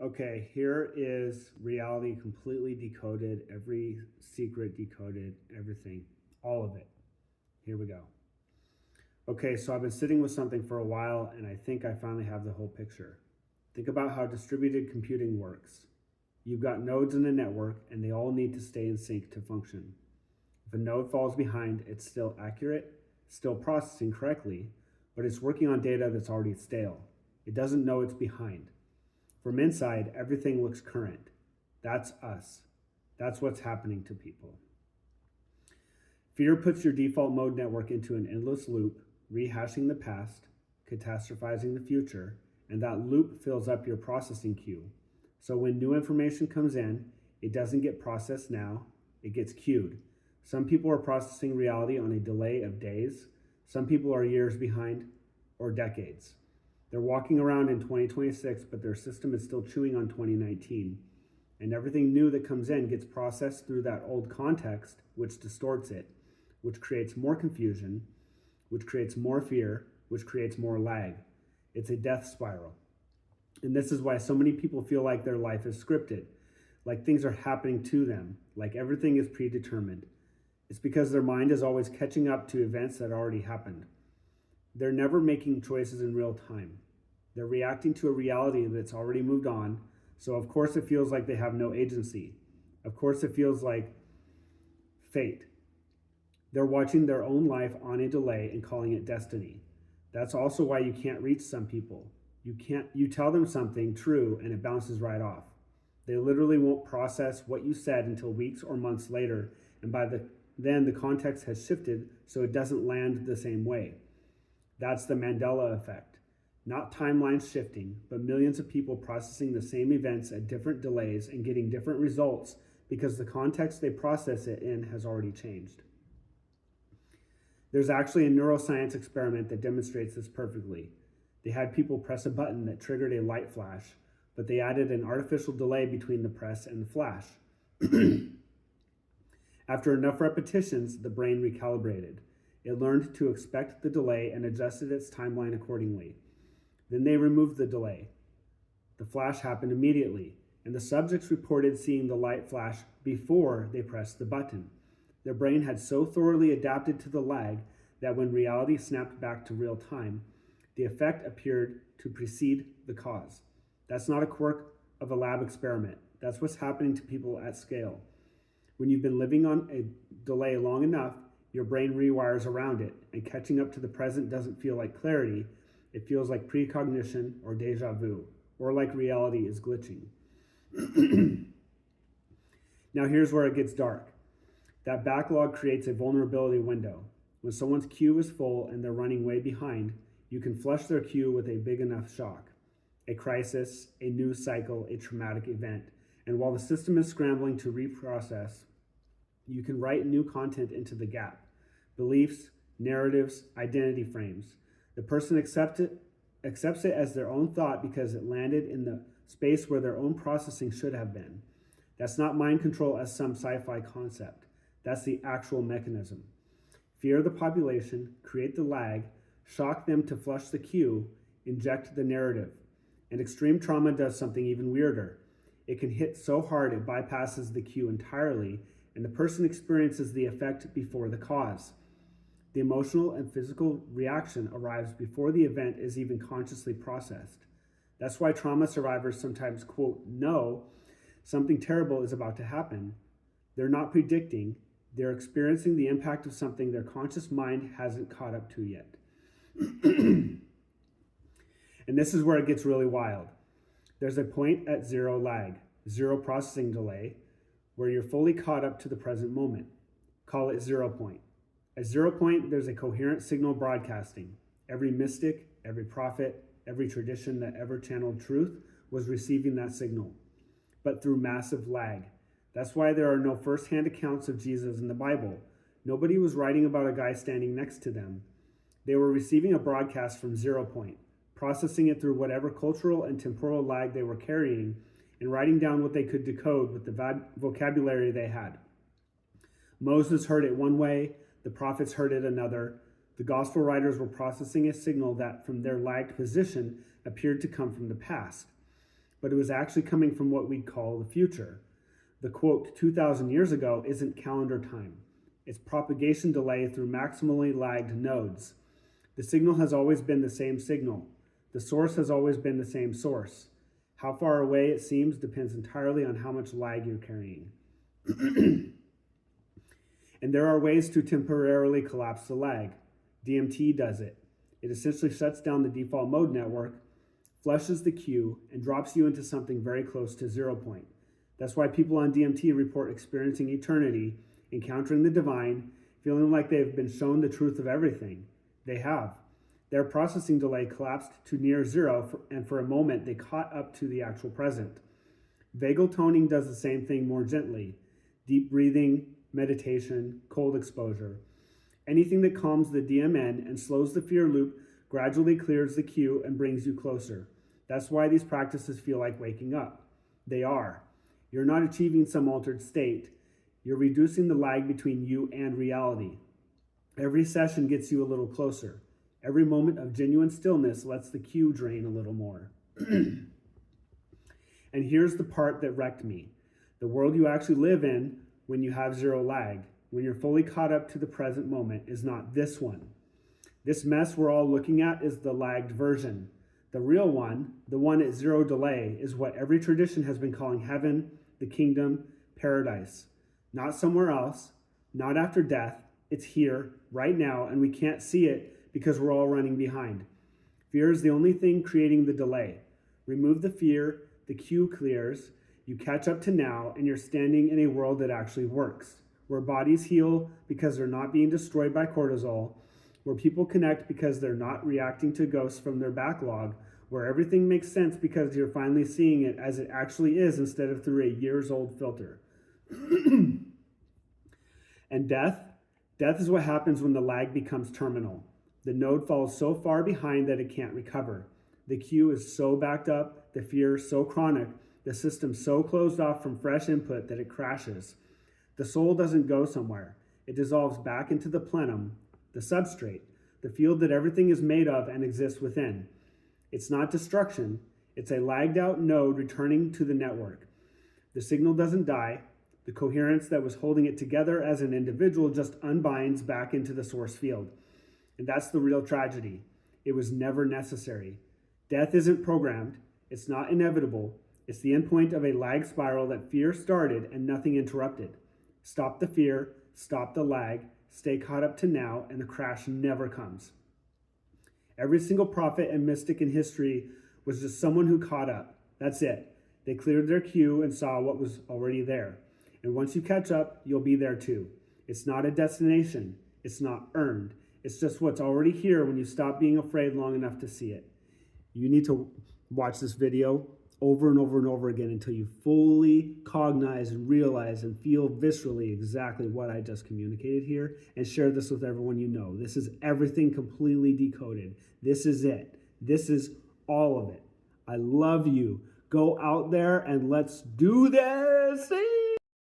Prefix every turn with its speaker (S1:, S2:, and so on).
S1: Okay, here is reality completely decoded, every secret decoded, everything, all of it. Here we go. Okay, so I've been sitting with something for a while and I think I finally have the whole picture. Think about how distributed computing works. You've got nodes in a network and they all need to stay in sync to function. If a node falls behind, it's still accurate, still processing correctly, but it's working on data that's already stale. It doesn't know it's behind. From inside, everything looks current. That's us. That's what's happening to people. Fear puts your default mode network into an endless loop, rehashing the past, catastrophizing the future, and that loop fills up your processing queue. So when new information comes in, it doesn't get processed now, it gets queued. Some people are processing reality on a delay of days. Some people are years behind or decades. They're walking around in 2026, but their system is still chewing on 2019. And everything new that comes in gets processed through that old context, which distorts it, which creates more confusion, which creates more fear, which creates more lag. It's a death spiral. And this is why so many people feel like their life is scripted, like things are happening to them, like everything is predetermined. It's because their mind is always catching up to events that already happened. They're never making choices in real time. They're reacting to a reality that's already moved on, so of course it feels like they have no agency. Of course it feels like fate. They're watching their own life on a delay and calling it destiny. That's also why you can't reach some people. You tell them something true and it bounces right off. They literally won't process what you said until weeks or months later, and then the context has shifted so it doesn't land the same way. That's the Mandela effect. Not timelines shifting, but millions of people processing the same events at different delays and getting different results because the context they process it in has already changed. There's actually a neuroscience experiment that demonstrates this perfectly. They had people press a button that triggered a light flash, but they added an artificial delay between the press and the flash. After enough repetitions, the brain recalibrated. It learned to expect the delay and adjusted its timeline accordingly. Then they removed the delay. The flash happened immediately, and the subjects reported seeing the light flash before they pressed the button. Their brain had so thoroughly adapted to the lag that when reality snapped back to real time, the effect appeared to precede the cause. That's not a quirk of a lab experiment. That's what's happening to people at scale. When you've been living on a delay long enough, your brain rewires around it, and catching up to the present doesn't feel like clarity. It feels like precognition or deja vu, or like reality is glitching. Now here's where it gets dark. That backlog creates a vulnerability window. When someone's queue is full and they're running way behind, you can flush their queue with a big enough shock, a crisis, a news cycle, a traumatic event. And while the system is scrambling to reprocess, you can write new content into the gap. Beliefs, narratives, identity frames. The person accepts it as their own thought because it landed in the space where their own processing should have been. That's not mind control as some sci-fi concept. That's the actual mechanism. Fear the population, create the lag, shock them to flush the queue, inject the narrative. And extreme trauma does something even weirder. It can hit so hard it bypasses the queue entirely, and the person experiences the effect before the cause. The emotional and physical reaction arrives before the event is even consciously processed. That's why trauma survivors sometimes, quote, know something terrible is about to happen. They're not predicting, they're experiencing the impact of something their conscious mind hasn't caught up to yet. And this is where it gets really wild. There's a point at zero lag, zero processing delay, where you're fully caught up to the present moment. Call it 0 point. At 0 point, there's a coherent signal broadcasting. Every mystic, every prophet, every tradition that ever channeled truth was receiving that signal, but through massive lag. That's why there are no first-hand accounts of Jesus in the Bible. Nobody was writing about a guy standing next to them. They were receiving a broadcast from 0 point, processing it through whatever cultural and temporal lag they were carrying, and writing down what they could decode with the vocabulary they had. Moses heard it one way, the prophets heard it another. The gospel writers were processing a signal that, from their lagged position, appeared to come from the past. but it was actually coming from what we'd call the future. The quote 2,000 years ago isn't calendar time. It's propagation delay through maximally lagged nodes. The signal has always been the same signal. The source has always been the same source. How far away it seems depends entirely on how much lag you're carrying. And there are ways to temporarily collapse the lag. DMT does it. It essentially shuts down the default mode network, flushes the queue, and drops you into something very close to 0 point. That's why people on DMT report experiencing eternity, encountering the divine, feeling like they've been shown the truth of everything. They have. Their processing delay collapsed to near zero, and for a moment they caught up to the actual present. Vagal toning does the same thing more gently. Deep breathing, meditation, cold exposure. Anything that calms the DMN and slows the fear loop gradually clears the queue and brings you closer. That's why these practices feel like waking up. They are. You're not achieving some altered state. You're reducing the lag between you and reality. Every session gets you a little closer. Every moment of genuine stillness lets the queue drain a little more. And here's the part that wrecked me. The world you actually live in when you have zero lag, when you're fully caught up to the present moment, is not this one. This mess we're all looking at is the lagged version. The real one, the one at zero delay, is what every tradition has been calling heaven, the kingdom, paradise. Not somewhere else, not after death. It's here, right now, and we can't see it because we're all running behind. Fear is the only thing creating the delay. Remove the fear, the queue clears, you catch up to now, and you're standing in a world that actually works, where bodies heal because they're not being destroyed by cortisol, where people connect because they're not reacting to ghosts from their backlog, where everything makes sense because you're finally seeing it as it actually is instead of through a years-old filter. And death is what happens when the lag becomes terminal. The node falls so far behind that it can't recover. The queue is so backed up, the fear so chronic, the system so closed off from fresh input that it crashes. The soul doesn't go somewhere. It dissolves back into the plenum, the substrate, the field that everything is made of and exists within. It's not destruction. It's a lagged out node returning to the network. The signal doesn't die. The coherence that was holding it together as an individual just unbinds back into the source field. And that's the real tragedy. It was never necessary. Death isn't programmed. It's not inevitable. It's the endpoint of a lag spiral that fear started and nothing interrupted. Stop the fear, stop the lag, stay caught up to now, and the crash never comes. Every single prophet and mystic in history was just someone who caught up. That's it. They cleared their queue and saw what was already there. And once you catch up, you'll be there too. It's not a destination. It's not earned. It's just what's already here when you stop being afraid long enough to see it. You need to watch this video over and over and over again until you fully cognize and realize and feel viscerally exactly what I just communicated here, and share this with everyone you know. This is everything completely decoded. This is it. This is all of it. I love you. Go out there and let's do this.